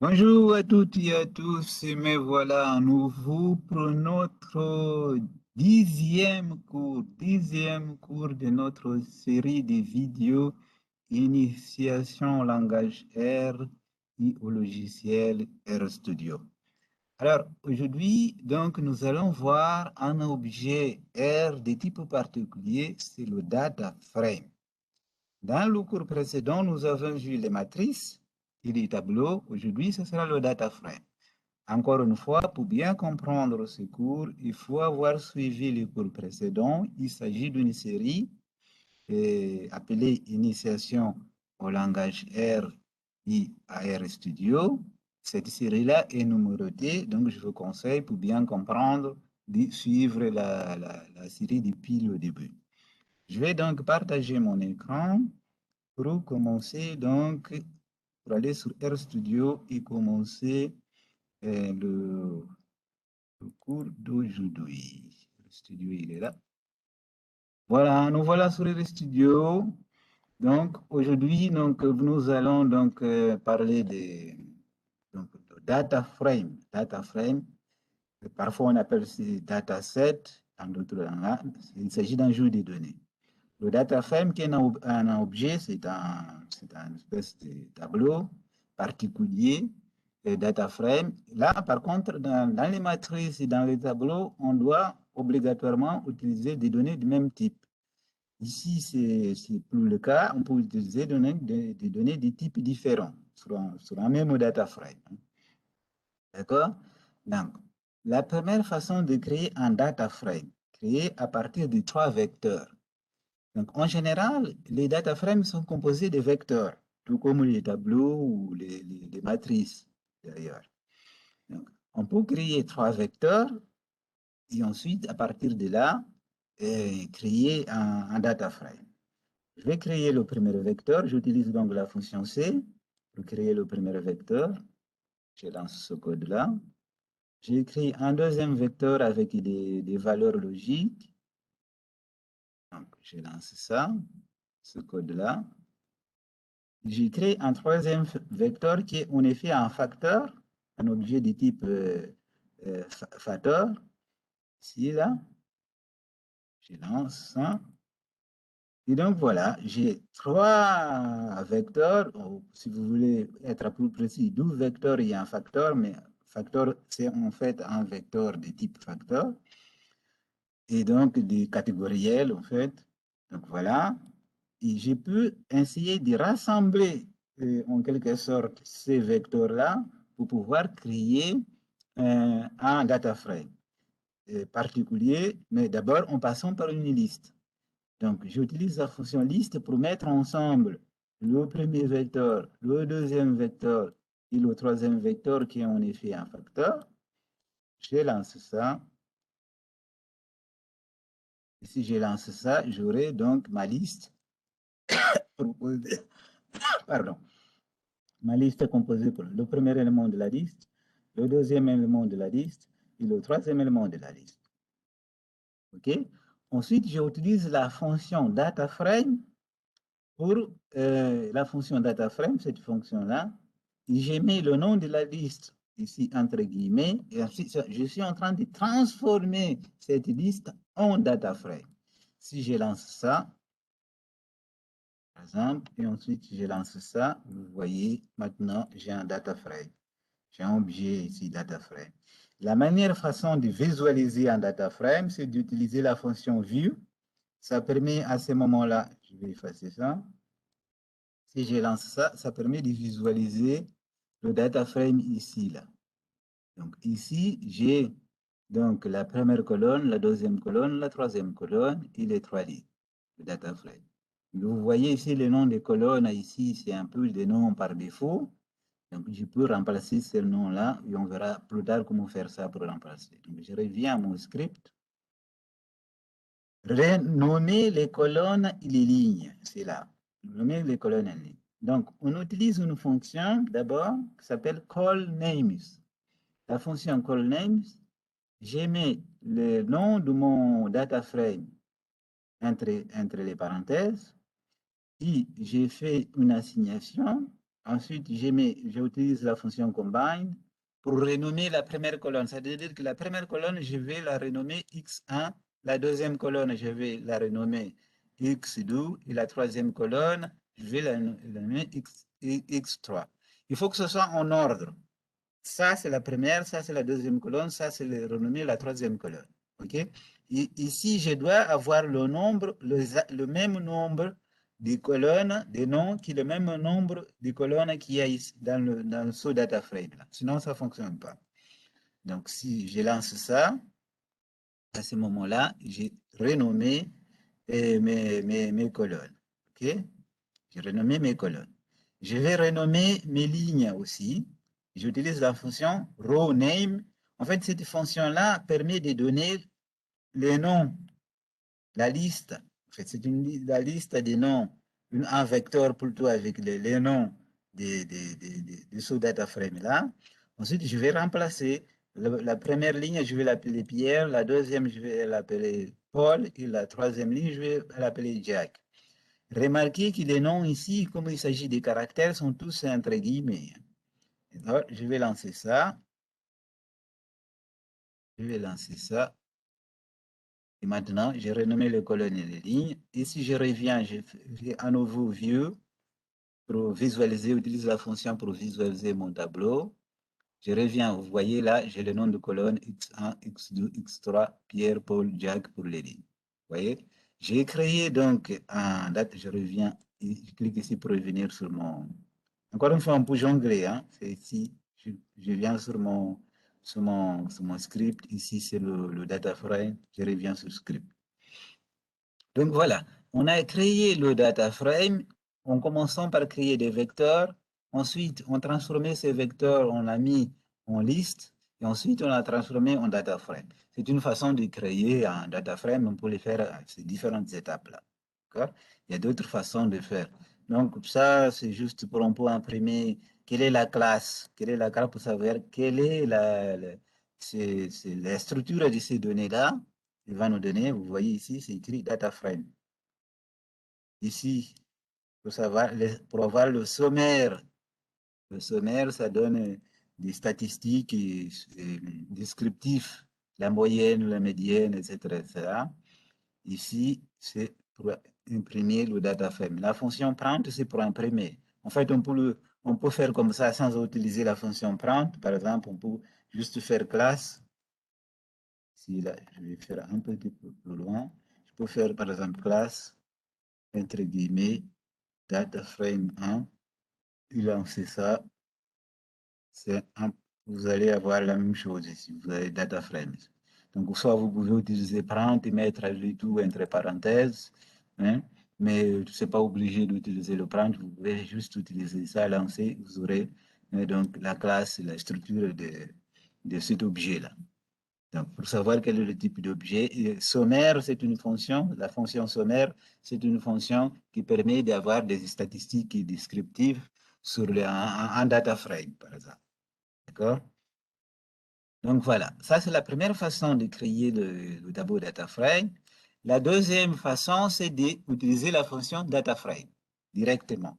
Bonjour à toutes et à tous, et me voilà à nouveau pour notre dixième cours de notre série de vidéos Initiation au langage R et au logiciel RStudio. Alors aujourd'hui, donc, nous allons voir un objet R de type particulier, c'est le data frame. Dans le cours précédent, nous avons vu les matrices et les tableaux. Aujourd'hui, ce sera le data frame. Encore une fois, pour bien comprendre ce cours, il faut avoir suivi les cours précédents. Il s'agit d'une série appelée Initiation au langage R et à RStudio. Cette série-là est numérotée, donc je vous conseille pour bien comprendre de suivre la série depuis le début. Je vais donc partager mon écran pour commencer, donc, pour aller sur RStudio et commencer le cours d'aujourd'hui. Le studio, il est là. Voilà, nous voilà sur le studio. Donc, aujourd'hui, donc, nous allons donc parler de data frame. Data frame, parfois on appelle ça data set, en d'autres langages. Il s'agit d'un jeu de données. Le data frame, qui est un objet, c'est un espèce de tableau particulier, le data frame. Là, par contre, dans les matrices et dans les tableaux, on doit obligatoirement utiliser des données du même type. Ici, c'est plus le cas. On peut utiliser des données de types différents sur un même data frame. D'accord? Donc, la première façon de créer un data frame, créé à partir de trois vecteurs. Donc, en général, les data frames sont composés de vecteurs, tout comme les tableaux ou les matrices, d'ailleurs. Donc, on peut créer trois vecteurs et ensuite, à partir de là, créer un data frame. Je vais créer le premier vecteur. J'utilise donc la fonction C pour créer le premier vecteur. Je lance ce code-là. J'écris un deuxième vecteur avec des valeurs logiques. Donc, je lance ça, ce code-là. J'ai créé un troisième vecteur qui est en effet un facteur, un objet de type facteur. Ici, là, je lance ça. Et donc voilà, j'ai trois vecteurs, ou si vous voulez être plus précis, 12 vecteurs et un facteur, mais facteur, c'est en fait un vecteur de type facteur, et donc des catégoriels, en fait. Donc voilà, et je peux essayer de rassembler en quelque sorte ces vecteurs-là pour pouvoir créer un data frame particulier, mais d'abord en passant par une liste. Donc, j'utilise la fonction liste pour mettre ensemble le premier vecteur, le deuxième vecteur et le troisième vecteur qui est en effet un facteur. Je lance ça. Et si je lance ça, j'aurai donc ma liste proposée. Pardon. Ma liste est composée pour le premier élément de la liste, le deuxième élément de la liste et le troisième élément de la liste. OK? Ensuite, j'utilise la fonction dataFrame pour la fonction dataFrame, cette fonction-là. J'ai mis le nom de la liste ici entre guillemets et ensuite je suis en train de transformer cette liste en dataFrame. Si je lance ça, par exemple, et ensuite je lance ça, vous voyez, maintenant j'ai un data frame. J'ai un objet ici, data frame. La meilleure façon de visualiser un data frame, c'est d'utiliser la fonction view. Ça permet à ce moment-là, je vais effacer ça. Si je lance ça, ça permet de visualiser le data frame ici, là. Donc ici, j'ai donc la première colonne, la deuxième colonne, la troisième colonne et les trois lignes, le data frame. Vous voyez ici les noms des colonnes, ici c'est un peu des noms par défaut. Donc je peux remplacer ce nom-là et on verra plus tard comment faire ça pour remplacer. Donc je reviens à mon script. Renommer les colonnes et les lignes, c'est là. Nommer les colonnes et les lignes. Donc on utilise une fonction d'abord qui s'appelle callNames. La fonction callNames, j'ai mis le nom de mon data frame entre les parenthèses et j'ai fait une assignation Ensuite, j'utilise la fonction combine pour renommer la première colonne. Ça veut dire que la première colonne, je vais la renommer X1. La deuxième colonne, je vais la renommer X2. Et la troisième colonne, je vais la renommer X3. Il faut que ce soit en ordre. Ça, c'est la première, ça, c'est la deuxième colonne, ça, c'est le renommé la troisième colonne. OK? Et ici, je dois avoir le nombre, le même nombre de colonnes, des noms, qui est le même nombre de colonnes qu'il y a ici dans le saut data frame. Là. Sinon, ça ne fonctionne pas. Donc, si je lance ça, à ce moment-là, j'ai renommé mes colonnes. OK? J'ai renommé mes colonnes. Je vais renommer mes lignes aussi. J'utilise la fonction rowName. En fait, cette fonction-là permet de donner les noms, la liste. En fait, c'est la liste des noms, un vecteur plutôt avec les noms de ce data frame-là. Ensuite, je vais remplacer la première ligne, je vais l'appeler Pierre, la deuxième, je vais l'appeler Paul, et la troisième ligne, je vais l'appeler Jack. Remarquez que les noms ici, comme il s'agit des caractères, sont tous entre guillemets. Alors, je vais lancer ça. Je vais lancer ça. Et maintenant, j'ai renommé les colonnes et les lignes. Et si je reviens, je fais à nouveau View pour visualiser, utilise la fonction pour visualiser mon tableau. Je reviens, vous voyez là, j'ai le nom de colonne X1, X2, X3, Pierre, Paul, Jack pour les lignes. Vous voyez? J'ai créé donc un date, je reviens, je clique ici pour revenir sur mon. Encore une fois, on peut jongler, hein? C'est ici, je viens sur mon script, ici c'est le data frame, je reviens sur le script. Donc voilà, on a créé le data frame en commençant par créer des vecteurs. Ensuite, on transformé ces vecteurs, on l'a mis en liste. Et ensuite, on l'a transformé en data frame. C'est une façon de créer un data frame. On peut le faire à ces différentes étapes-là. Il y a d'autres façons de faire. Donc, ça, c'est juste pour on peut imprimer quelle est la classe. Quelle est la classe pour savoir quelle est la structure de ces données-là. Il va nous donner, vous voyez ici, c'est écrit data frame. Ici, pour savoir, pour avoir le sommaire. Le sommaire, ça donne des statistiques et descriptifs, la moyenne, la médiane, etc., etc. Ici, c'est pour imprimer le data frame. La fonction print, c'est pour imprimer. En fait, on peut faire comme ça sans utiliser la fonction print. Par exemple, on peut juste faire classe. Si là, je vais faire un petit peu plus loin. Je peux faire, par exemple, classe, entre guillemets, data frame 1. Il lancer ça. Vous allez avoir la même chose ici. Vous avez data frames. Donc, soit vous pouvez utiliser print et mettre le tout entre parenthèses, hein, mais ce n'est pas obligé d'utiliser le print. Vous pouvez juste utiliser ça, lancer. Vous aurez donc la classe, la structure de cet objet-là. Donc, pour savoir quel est le type d'objet, sommaire, c'est une fonction. La fonction sommaire, c'est une fonction qui permet d'avoir des statistiques descriptives sur un data frame, par exemple. D'accord? Donc voilà, ça c'est la première façon de créer le tableau data frame. La deuxième façon, c'est d'utiliser la fonction data frame directement.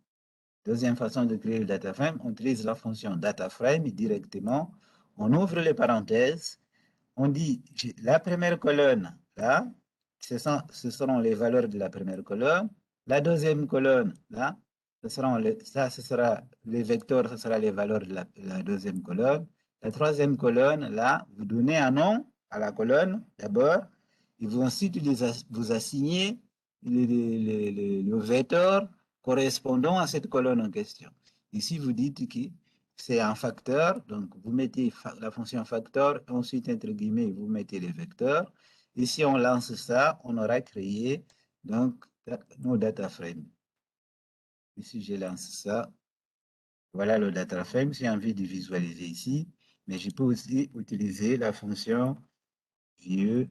Deuxième façon de créer le data frame, on utilise la fonction data frame directement. On ouvre les parenthèses. On dit la première colonne, là, ce seront les valeurs de la première colonne. La deuxième colonne, là, ce sera les vecteurs, ce sera les valeurs de la deuxième colonne. La troisième colonne, là, vous donnez un nom à la colonne d'abord, et vous ensuite vous assignez le vecteur correspondant à cette colonne en question. Ici, vous dites que c'est un facteur, donc vous mettez la fonction facteur, ensuite, entre guillemets, vous mettez les vecteurs. Et si on lance ça, on aura créé donc nos data frames. Ici, je lance ça. Voilà le data frame. J'ai envie de visualiser ici, mais je peux aussi utiliser la fonction view,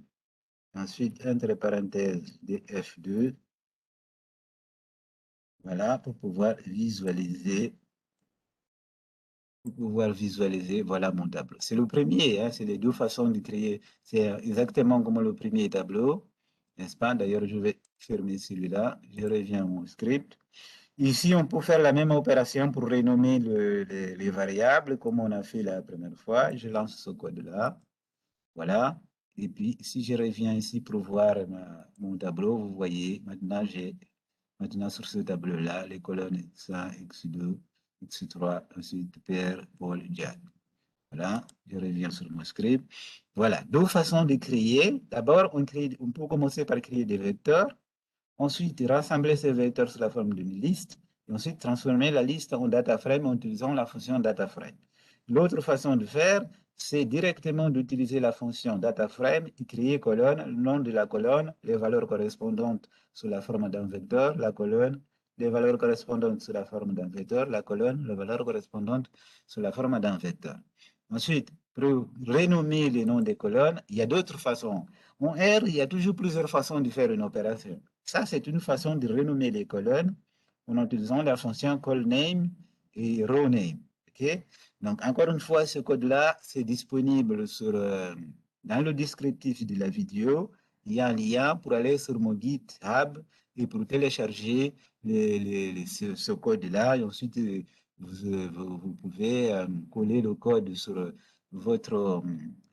ensuite entre parenthèses df2. Voilà, pour pouvoir visualiser voilà mon tableau. C'est le premier, hein, c'est les deux façons de créer. C'est exactement comme le premier tableau, n'est-ce pas? D'ailleurs, je vais fermer celui-là. Je reviens à mon script. Ici, on peut faire la même opération pour renommer les variables, comme on a fait la première fois. Je lance ce code-là. Voilà. Et puis, si je reviens ici pour voir mon tableau, vous voyez, maintenant, j'ai maintenant sur ce tableau-là les colonnes X1, X2, X3, ensuite Pierre, Paul, Jack. Voilà, je reviens sur mon script. Voilà, deux façons de créer. D'abord, on peut commencer par créer des vecteurs. Ensuite, rassembler ces vecteurs sous la forme d'une liste. Et ensuite, transformer la liste en data frame en utilisant la fonction data frame. L'autre façon de faire, c'est directement d'utiliser la fonction data frame et créer colonne, le nom de la colonne, les valeurs correspondantes sous la forme d'un vecteur, la colonne, les valeurs correspondantes sous la forme d'un vecteur, la colonne, les valeurs correspondantes sous la forme d'un vecteur. Ensuite, pour renommer les noms des colonnes, il y a d'autres façons. En R, il y a toujours plusieurs façons de faire une opération. Ça, c'est une façon de renommer les colonnes en utilisant la fonction callName et rowName. Okay? Donc, encore une fois, ce code-là, c'est disponible dans le descriptif de la vidéo. Il y a un lien pour aller sur mon GitHub et pour télécharger ce code-là. Et ensuite, vous pouvez coller le code sur votre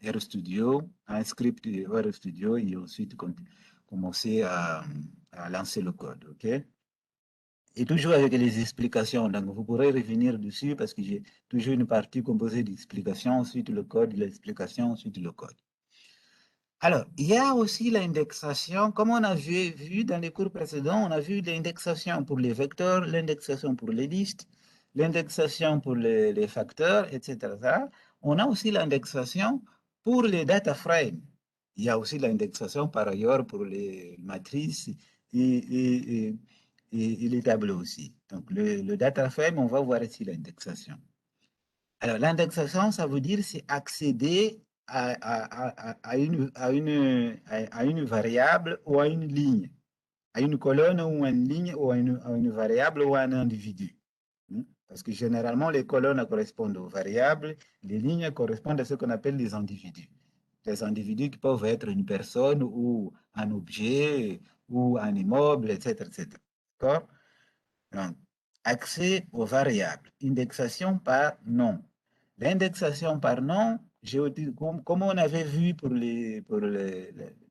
RStudio, un script de RStudio, et ensuite commencer à lancer le code. OK? Et toujours avec les explications. Donc, vous pourrez revenir dessus parce que j'ai toujours une partie composée d'explications, ensuite le code, l'explication, ensuite le code. Alors, il y a aussi l'indexation. Comme on a vu dans les cours précédents, on a vu l'indexation pour les vecteurs, l'indexation pour les listes, l'indexation pour les facteurs, etc. On a aussi l'indexation pour les data frames. Il y a aussi l'indexation par ailleurs pour les matrices et les tableaux aussi. Donc, le data frame, on va voir ici l'indexation. Alors, l'indexation, ça veut dire c'est accéder à une variable ou à une ligne, à une colonne ou à une ligne ou à une variable ou à un individu. Parce que généralement, les colonnes correspondent aux variables, les lignes correspondent à ce qu'on appelle les individus. Les individus qui peuvent être une personne ou un objet ou un immeuble, etc. etc. D'accord? Donc, accès aux variables, indexation par nom. L'indexation par nom, comme on avait vu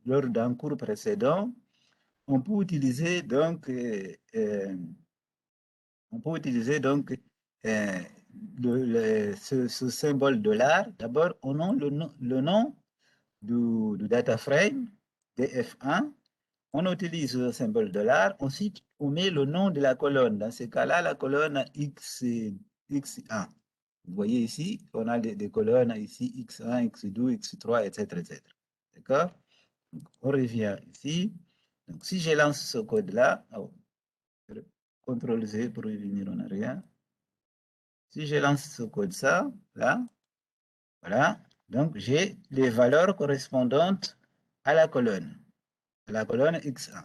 lors d'un cours précédent, on peut utiliser donc, on peut utiliser donc ce symbole $. D'abord, on a le nom du data frame, DF1. On utilise le symbole $. Ensuite, on met le nom de la colonne. Dans ce cas-là, la colonne X1. Vous voyez ici, on a des colonnes ici, X1, X2, X3, etc. etc. D'accord? On revient ici. Donc, si je lance ce code-là, oh, CTRL Z pour revenir en arrière. Si je lance ce code-là, là, voilà. Donc, j'ai les valeurs correspondantes à la colonne X1.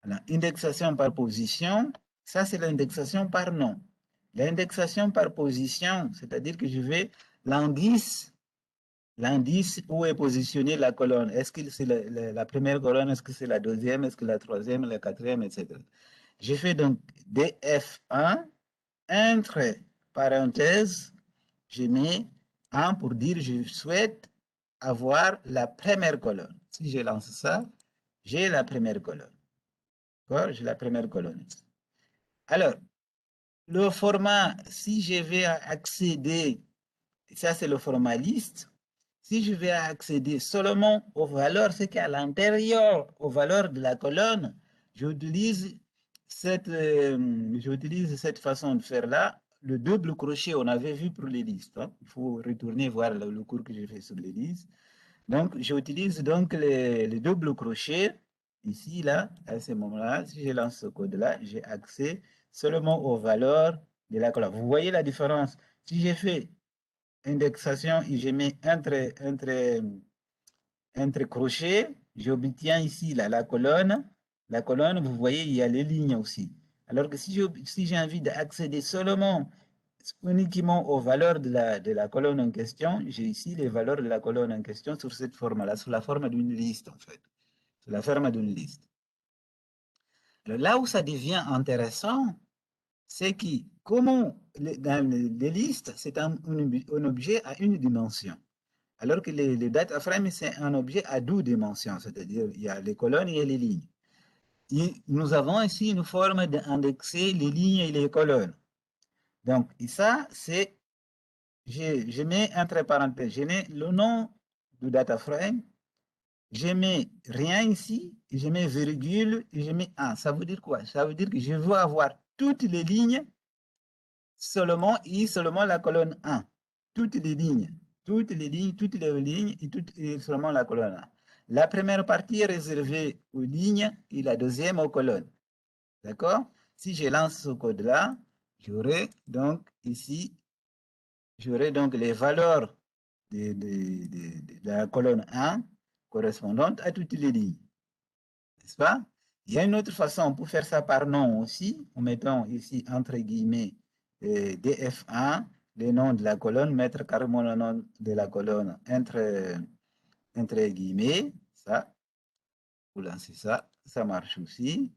L'indexation par position, ça c'est l'indexation par nom. L'indexation par position, c'est-à-dire que je vais l'indice où est positionnée la colonne. Est-ce que c'est la première colonne, est-ce que c'est la deuxième, est-ce que la troisième, la quatrième, etc. Je fais donc df1, entre parenthèses, je mets 1 pour dire je souhaite avoir la première colonne. Si je lance ça, j'ai la première colonne. J'ai la première colonne. Alors, le format, si je vais accéder, ça c'est le format liste, si je vais accéder seulement aux valeurs, ce qui est à l'intérieur, aux valeurs de la colonne, j'utilise cette façon de faire là, le double crochet, on avait vu pour les listes. Hein. Il faut retourner voir le cours que j'ai fait sur les listes. Donc, j'utilise donc les doubles crochets ici, là, à ce moment-là. Si je lance ce code-là, j'ai accès seulement aux valeurs de la colonne. Vous voyez la différence? Si j'ai fait indexation et je mets entre crochets, j'obtiens ici là, la colonne. La colonne, vous voyez, il y a les lignes aussi. Alors que si j'ai envie d'accéder seulement uniquement aux valeurs de la colonne en question, j'ai ici les valeurs de la colonne en question sur cette forme-là, sous la forme d'une liste en fait, sous la forme d'une liste. Alors, là où ça devient intéressant, c'est que comment dans les listes, c'est un objet à une dimension. Alors que le data frame, c'est un objet à deux dimensions, c'est-à-dire il y a les colonnes et les lignes. Et nous avons ici une forme d'indexer les lignes et les colonnes. Donc, et ça, c'est, je mets entre parenthèses, je mets le nom du data frame, je mets rien ici, et je mets virgule, et je mets 1. Ça veut dire quoi? Ça veut dire que je veux avoir toutes les lignes seulement et seulement la colonne 1. Toutes les lignes, toutes les lignes, toutes les lignes et seulement la colonne 1. La première partie est réservée aux lignes et la deuxième aux colonnes. D'accord? Si je lance ce code-là, j'aurai donc ici, j'aurai donc les valeurs de la colonne 1 correspondantes à toutes les lignes. N'est-ce pas? Il y a une autre façon pour faire ça par nom aussi, en mettant ici entre guillemets DF1, le nom de la colonne, mettre carrément le nom de la colonne entre guillemets, ça, vous lancez ça, ça marche aussi.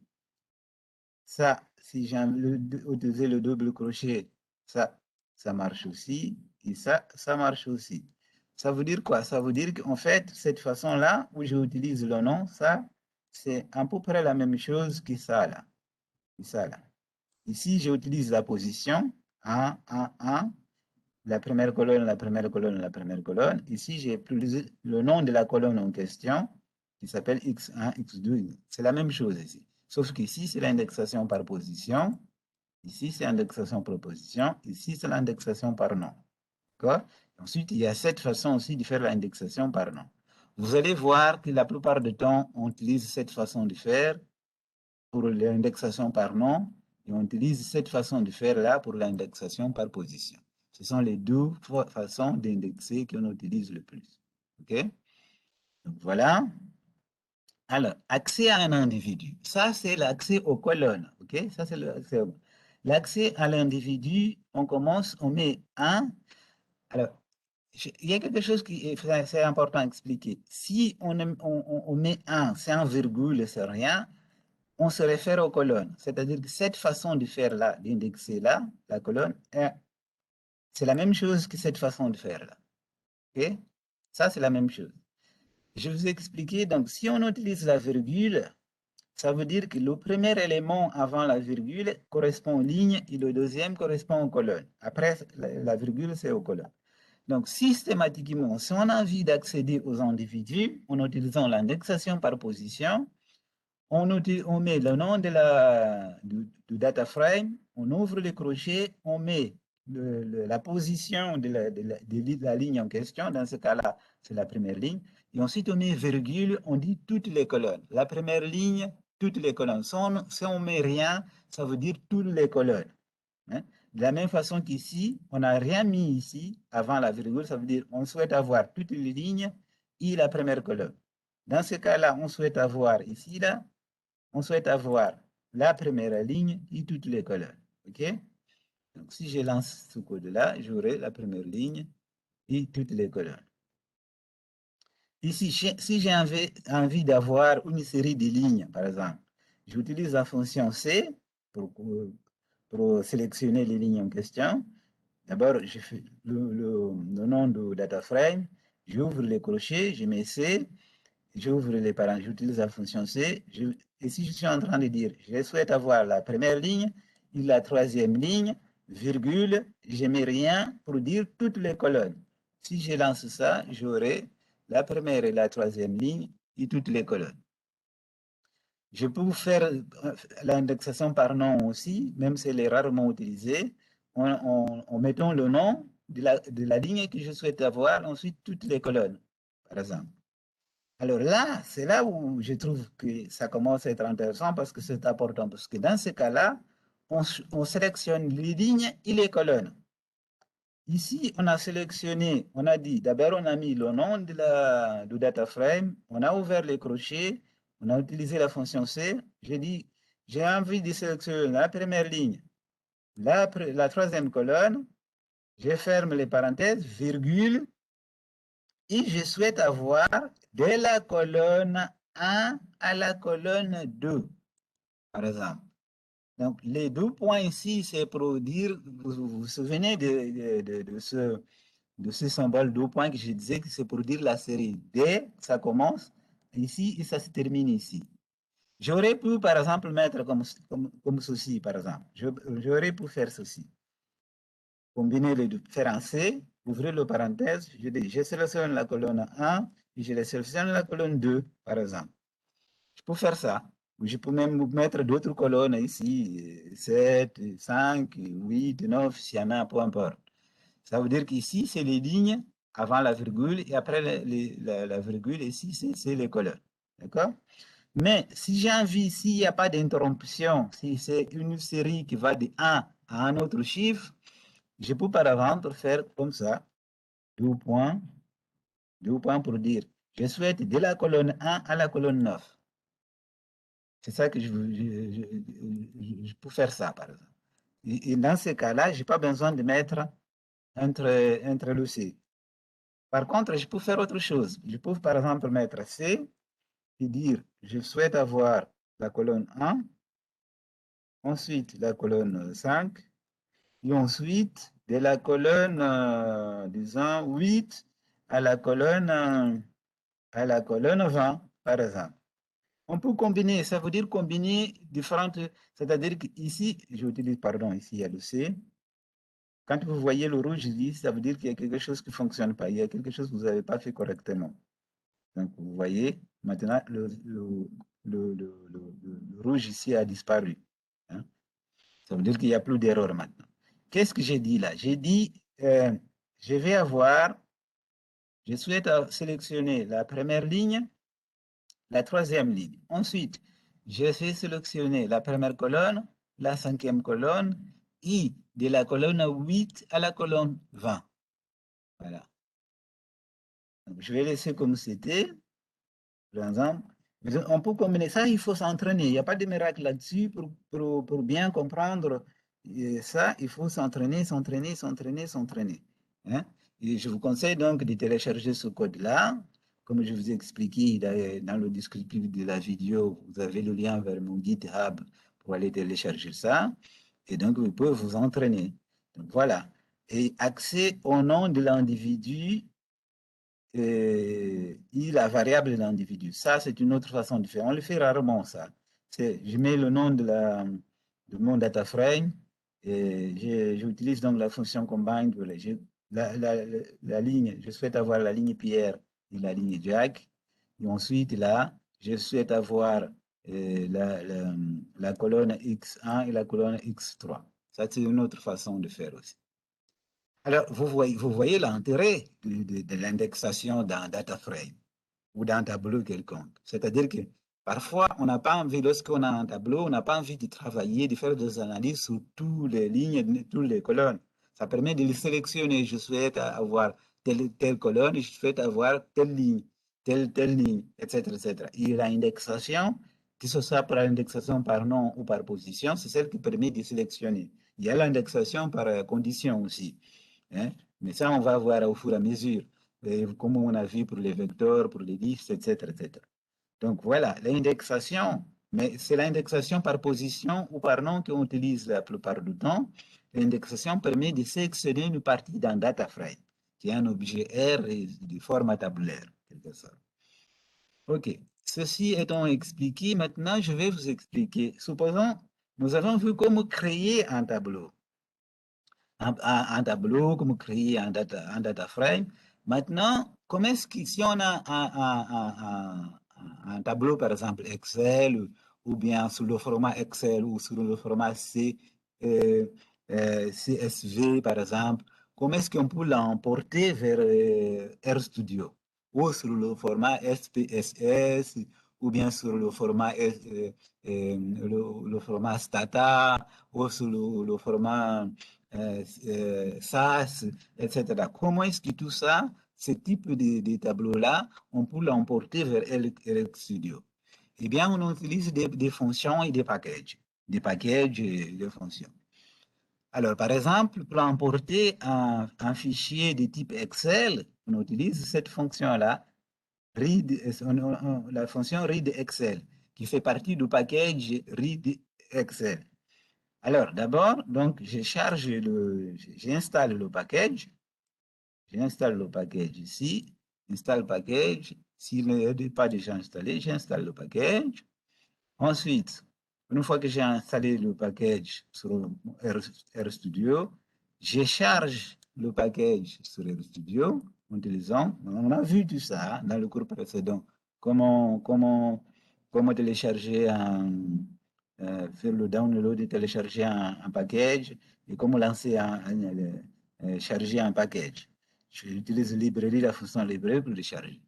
Ça, si j'ai utilisé le double crochet, ça marche aussi. Et ça marche aussi. Ça veut dire quoi? Ça veut dire qu'en fait, cette façon-là, où j'utilise le nom, ça, c'est à peu près la même chose que ça, là. Ça, là. Ici, j'utilise la position 1, 1, 1, la première colonne, la première colonne, la première colonne. Ici, j'ai utilisé le nom de la colonne en question, qui s'appelle X1, X2. C'est la même chose ici. Sauf qu'ici, c'est l'indexation par position. Ici, c'est l'indexation par position. Ici, c'est l'indexation par nom. D'accord? Ensuite, il y a cette façon aussi de faire l'indexation par nom. Vous allez voir que la plupart du temps, on utilise cette façon de faire pour l'indexation par nom et on utilise cette façon de faire là pour l'indexation par position. Ce sont les deux façons d'indexer qu'on utilise le plus. OK? Donc voilà. Alors, accès à un individu. Ça, c'est l'accès aux colonnes. OK? Ça, c'est l'accès à l'individu. On commence, on met un. Alors, il y a quelque chose qui est important à expliquer. Si on met un, c'est un virgule, c'est rien, on se réfère aux colonnes. C'est-à-dire que cette façon de faire là, d'indexer là, la colonne, c'est la même chose que cette façon de faire là. OK? Ça, c'est la même chose. Je vous ai expliqué, donc, si on utilise la virgule, ça veut dire que le premier élément avant la virgule correspond aux lignes et le deuxième correspond aux colonnes. Après, la virgule, c'est aux colonnes. Donc, systématiquement, si on a envie d'accéder aux individus en utilisant l'indexation par position, on met le nom du data frame, on ouvre le crochet, on met la position de la ligne en question. Dans ce cas-là, c'est la première ligne. Et ensuite, on met virgule, on dit toutes les colonnes. La première ligne, toutes les colonnes. Si on met rien, ça veut dire toutes les colonnes. Hein? De la même façon qu'ici, on n'a rien mis ici avant la virgule, ça veut dire on souhaite avoir toutes les lignes et la première colonne. Dans ce cas-là, on souhaite avoir ici, là, on souhaite avoir la première ligne et toutes les colonnes. OK? Donc, si je lance ce code-là, j'aurai la première ligne et toutes les colonnes. Ici, si j'ai envie d'avoir une série de lignes, par exemple, j'utilise la fonction C pour sélectionner les lignes en question. D'abord, je fais le nom du data frame, j'ouvre les crochets, je mets C, j'ouvre les parenthèses, j'utilise la fonction C, et si je suis en train de dire, je souhaite avoir la première ligne et la troisième ligne, virgule, je mets rien pour dire toutes les colonnes. Si je lance ça, j'aurai la première et la troisième ligne et toutes les colonnes. Je peux vous faire l'indexation par nom aussi, même si elle est rarement utilisée, en mettant le nom de la ligne que je souhaite avoir, ensuite toutes les colonnes, par exemple. Alors là, c'est là où je trouve que ça commence à être intéressant parce que c'est important. Parce que dans ce cas-là, on sélectionne les lignes et les colonnes. Ici, on a sélectionné, on a dit, d'abord on a mis le nom du data frame, on a ouvert les crochets, on a utilisé la fonction C. J'ai dit, j'ai envie de sélectionner la première ligne, la troisième colonne, je ferme les parenthèses, virgule, et je souhaite avoir de la colonne 1 à la colonne 2. par exemple. Donc, les 2 points ici, c'est pour dire, vous vous souvenez de ce symbole 2 points que je disais que c'est pour dire la série. D, ça commence ici et ça se termine ici. J'aurais pu, par exemple, mettre comme ceci, par exemple. J'aurais pu faire ceci. Combiner les deux, faire un C, ouvrir le parenthèse, je sélectionne la colonne 1 et je sélectionne la colonne 2, par exemple. Je peux faire ça. Je peux même mettre d'autres colonnes ici, 7, 5, 8, 9, s'il y en a, peu importe. Ça veut dire qu'ici, c'est les lignes avant la virgule et après la virgule, ici, c'est les colonnes. D'accord? Mais si j'ai envie, s'il n'y a pas d'interruption, si c'est une série qui va de 1 à un autre chiffre, je peux par exemple faire comme ça, 2 points, 2 points pour dire, je souhaite de la colonne 1 à la colonne 9. C'est ça que je peux faire ça, par exemple. Et dans ce cas-là, je n'ai pas besoin de mettre entre le C. Par contre, je peux faire autre chose. Je peux, par exemple, mettre C et dire, je souhaite avoir la colonne 1, ensuite la colonne 5, et ensuite de la colonne, disons, 8 à la colonne 20, par exemple. On peut combiner, ça veut dire combiner différentes, c'est-à-dire qu'ici, j'utilise, pardon, ici il y a le C. Quand vous voyez le rouge ici, ça veut dire qu'il y a quelque chose qui ne fonctionne pas, il y a quelque chose que vous n'avez pas fait correctement. Donc, vous voyez, maintenant, le rouge ici a disparu. Hein. Ça veut dire qu'il n'y a plus d'erreur maintenant. Qu'est-ce que j'ai dit là? J'ai dit, je vais avoir, je souhaite sélectionner la première ligne, la troisième ligne. Ensuite, je vais sélectionner la première colonne, la cinquième colonne, et de la colonne 8 à la colonne 20. Voilà. Donc, je vais laisser comme c'était, par exemple. On peut combiner ça, il faut s'entraîner. Il n'y a pas de miracle là-dessus pour bien comprendre ça. Il faut s'entraîner, s'entraîner, s'entraîner, s'entraîner. Hein? Et je vous conseille donc de télécharger ce code-là. Comme je vous ai expliqué dans le descriptif de la vidéo, vous avez le lien vers mon GitHub pour aller télécharger ça. Et donc, vous pouvez vous entraîner. Donc, voilà. Et accès au nom de l'individu et la variable de l'individu. Ça, c'est une autre façon de faire. On le fait rarement, ça. Je mets le nom de mon data frame et j'utilise donc la fonction combine. La ligne, je souhaite avoir la ligne Pierre et la ligne Jack. Et ensuite, là, je souhaite avoir la colonne X1 et la colonne X3. Ça, c'est une autre façon de faire aussi. Alors, vous voyez l'intérêt de l'indexation dans DataFrame ou dans un tableau quelconque. C'est-à-dire que parfois, on n'a pas envie, lorsqu'on a un tableau, on n'a pas envie de travailler, de faire des analyses sur toutes les lignes, toutes les colonnes. Ça permet de les sélectionner. Je souhaite avoir telle colonne, je souhaite avoir telle ligne, telle ligne, etc., etc. Et l'indexation, que ce soit par l'indexation par nom ou par position, c'est celle qui permet de sélectionner. Il y a l'indexation par condition aussi. Hein? Mais ça, on va voir au fur et à mesure, comme on a vu pour les vecteurs, pour les listes, etc., etc. Donc voilà, l'indexation, mais c'est l'indexation par position ou par nom qu'on utilise la plupart du temps. L'indexation permet de sélectionner une partie d'un data frame, qui est un objet R de format tabulaire, quelque sorte. OK. Ceci étant expliqué, maintenant je vais vous expliquer. Supposons, nous avons vu comment créer un tableau. Un tableau, comme créer un data frame. Maintenant, comment est-ce que si on a un tableau, par exemple Excel, ou bien sous le format Excel ou sous le format CSV, par exemple, comment est-ce qu'on peut l'emporter vers RStudio ou sur le format SPSS ou bien sur le format, le format Stata ou sur le format SAS, etc. Comment est-ce que tout ça, ce type de tableau-là, on peut l'emporter vers RxStudio? Eh bien, on utilise des fonctions et des packages et des fonctions. Alors, par exemple, pour emporter un fichier de type Excel, on utilise cette fonction-là, la fonction read Excel. qui fait partie du package Read Excel. Alors, d'abord, donc, j'installe le package. J'installe le package ici. Installe package. S'il n'est pas déjà installé, j'installe le package. Ensuite, une fois que j'ai installé le package sur RStudio, je charge le package sur RStudio en utilisant, on a vu tout ça dans le cours précédent, comment télécharger faire le download et télécharger un package et comment lancer charger un package. J'utilise librairie, la fonction librairie pour le charger.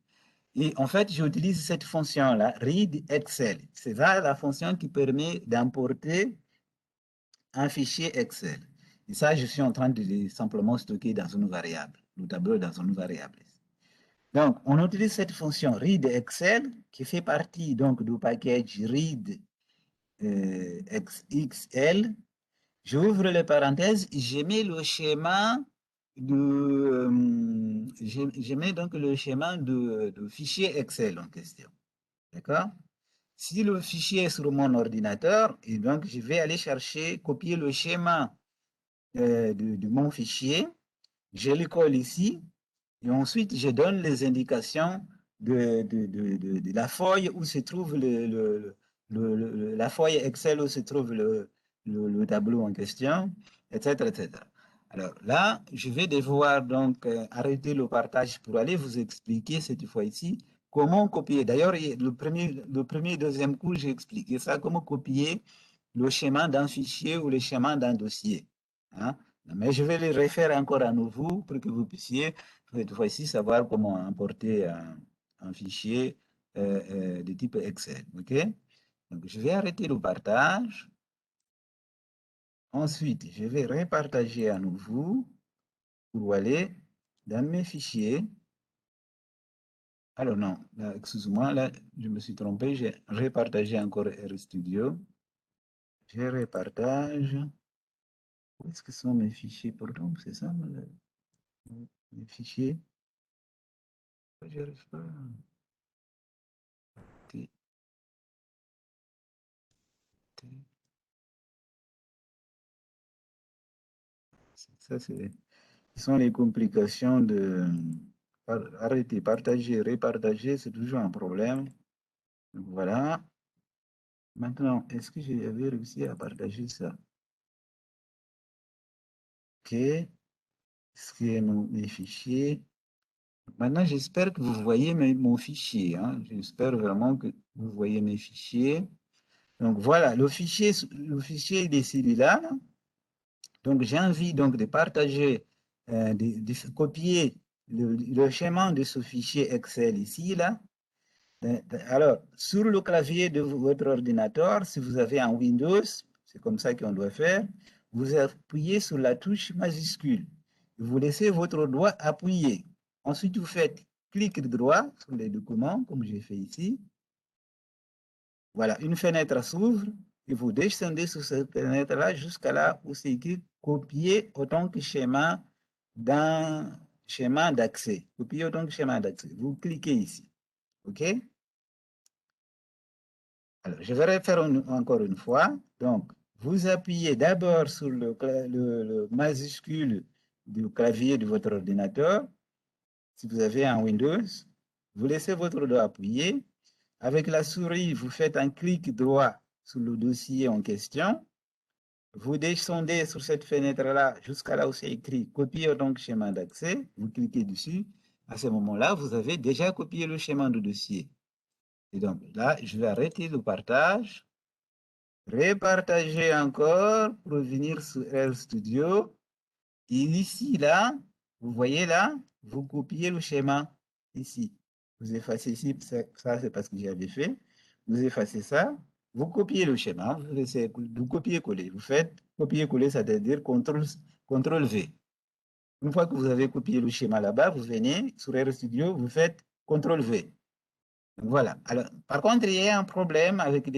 Et en fait, j'utilise cette fonction-là, read Excel. C'est la fonction qui permet d'importer un fichier Excel. Et ça, je suis en train de simplement stocker dans une variable, le tableau dans une variable. Donc, on utilise cette fonction read Excel qui fait partie donc du package read XL. J'ouvre les parenthèses et je mets le schéma je mets donc le schéma de fichier Excel en question. D'accord? Si le fichier est sur mon ordinateur, et donc je vais aller chercher, copier le schéma de mon fichier, je le colle ici, et ensuite je donne les indications de la feuille où se trouve la feuille Excel où se trouve le tableau en question, etc., etc. Alors là, je vais devoir donc arrêter le partage pour aller vous expliquer cette fois-ci comment copier. D'ailleurs, le premier et deuxième cours, j'ai expliqué ça, comment copier le schéma d'un fichier ou le schéma d'un dossier. Hein? Mais je vais le refaire encore à nouveau pour que vous puissiez cette fois-ci savoir comment importer un fichier de type Excel. OK? Donc, je vais arrêter le partage. Ensuite, je vais repartager à nouveau pour aller dans mes fichiers. Alors non, excuse-moi, là, je me suis trompé, j'ai repartagé encore RStudio. Je repartage. Où est-ce que sont mes fichiers? Pourtant, c'est ça, mes fichiers. Je n'arrive pas. Ça, ce sont les complications de arrêter, partager, repartager, c'est toujours un problème. Donc, voilà. Maintenant, est-ce que j'avais réussi à partager ça? OK. Est-ce que mes fichiers? Maintenant, j'espère que vous voyez mon fichier. Hein. J'espère vraiment que vous voyez mes fichiers. Donc voilà, le fichier il est celui-là. Donc j'ai envie donc de partager, de copier le schéma de ce fichier Excel ici, là. Alors, sur le clavier de votre ordinateur, si vous avez un Windows, c'est comme ça qu'on doit faire, vous appuyez sur la touche majuscule. Vous laissez votre doigt appuyé. Ensuite, vous faites clic droit sur les documents, comme j'ai fait ici. Voilà, une fenêtre s'ouvre et vous descendez sur cette fenêtre-là jusqu'à là où c'est écrit copier autant que schéma dans schéma d'accès. Copier autant que schéma d'accès. Vous cliquez ici. OK? Alors, je vais refaire encore une fois. Donc, vous appuyez d'abord sur le majuscule du clavier de votre ordinateur. Si vous avez un Windows, vous laissez votre doigt appuyé. Avec la souris, vous faites un clic droit sur le dossier en question. Vous descendez sur cette fenêtre-là jusqu'à là où c'est écrit copier donc schéma d'accès. Vous cliquez dessus. À ce moment-là, vous avez déjà copié le schéma du dossier. Et donc là, je vais arrêter le partage. Repartager encore pour venir sur RStudio. Et ici, là, vous voyez là, vous copiez le schéma ici. Vous effacez ici, ça c'est parce que j'avais fait. Vous effacez ça, vous copiez le schéma, vous laissez vous copier-coller. Vous faites copier-coller, c'est-à-dire CTRL V. Une fois que vous avez copié le schéma là-bas, vous venez sur RStudio, vous faites CTRL V. Voilà. Alors, par contre, il y a un problème avec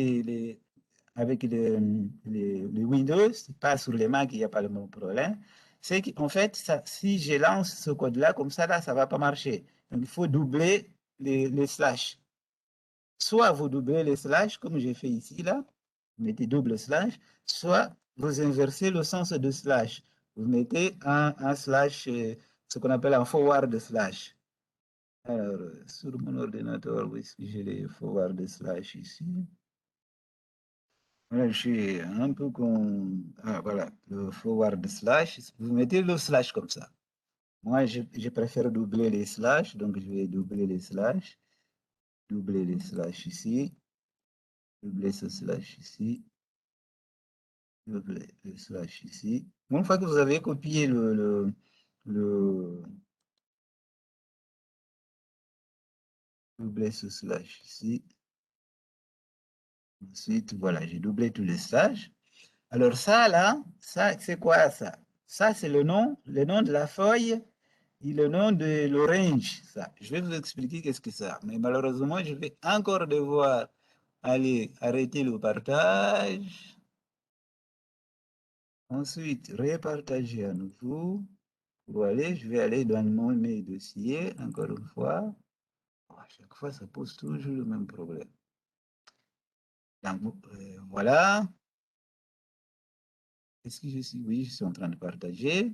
avec les Windows, pas sur les Mac, il n'y a pas le même problème. C'est qu'en fait, si je lance ce code-là, comme ça, là, ça ne va pas marcher. Donc, il faut doubler les slash. soit vous doublez les slash, comme j'ai fait ici, là, vous mettez double slash, soit vous inversez le sens de slash. Vous mettez un slash, ce qu'on appelle un forward slash. Alors, sur mon ordinateur, oui, si j'ai les forward slash ici. Voilà, je suis un peu comme... Ah, voilà, le forward slash. Vous mettez le slash comme ça. Moi, je préfère doubler les slash, donc je vais doubler les slash ici, doubler ce slash ici, doubler le slash ici. Une fois que vous avez copié le doubler ce slash ici, ensuite, voilà, j'ai doublé tous les slash. Alors ça, là, ça, c'est quoi ça? Ça, c'est le nom de la feuille et le nom de l'orange. Ça, je vais vous expliquer qu'est-ce que c'est. Mais malheureusement, je vais encore devoir aller arrêter le partage. Ensuite, repartager à nouveau. Pour aller, je vais aller dans mes dossiers, encore une fois. À chaque fois, ça pose toujours le même problème. Donc, voilà. Est-ce que je suis... Oui, je suis en train de partager.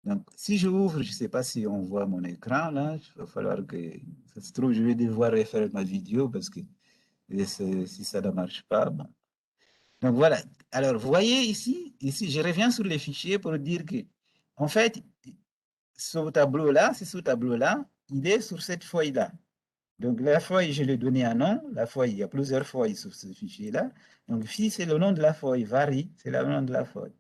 Donc, si je ouvre, je ne sais pas si on voit mon écran là, il va falloir que, ça se trouve, je vais devoir refaire ma vidéo parce que si ça ne marche pas, bon. Donc voilà. Alors, vous voyez ici, je reviens sur les fichiers pour dire que, en fait, ce tableau-là, c'est ce tableau-là, il est sur cette feuille-là. Donc, la feuille, je l'ai donné un nom. La feuille, il y a plusieurs feuilles sur ce fichier-là. Donc, ici, c'est le nom de la feuille. Varie, c'est le nom de la feuille.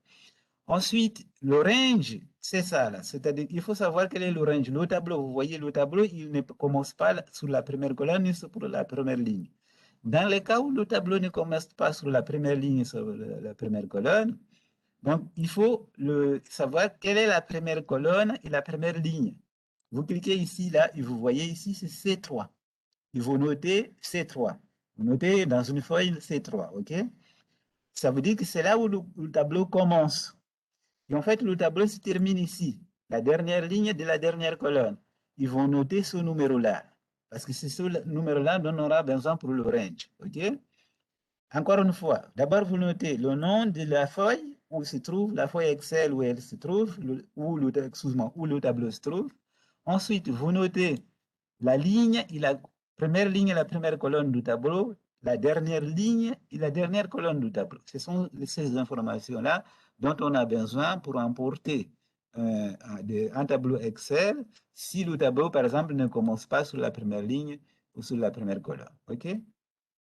Ensuite, le range, c'est ça là. C'est-à-dire qu'il faut savoir quel est le range. Le tableau, vous voyez, le tableau, il ne commence pas sur la première colonne ni sur la première ligne. Dans les cas où le tableau ne commence pas sur la première ligne, sur la première colonne, donc il faut savoir quelle est la première colonne et la première ligne. Vous cliquez ici, là, et vous voyez ici, c'est C3. Il faut noter C3. Vous notez dans une feuille C3, OK? Ça veut dire que c'est là où le tableau commence. Et en fait, le tableau se termine ici, la dernière ligne de la dernière colonne. Ils vont noter ce numéro-là, parce que c'est ce numéro-là dont on aura besoin pour le range. OK? Encore une fois, d'abord, vous notez le nom de la feuille où se trouve, la feuille Excel où elle se trouve, où le tableau se trouve. Ensuite, vous notez la ligne et la première ligne et la première colonne du tableau, la dernière ligne et la dernière colonne du tableau. Ce sont ces informations-là dont on a besoin pour importer un tableau Excel si le tableau, par exemple, ne commence pas sur la première ligne ou sur la première colonne. OK?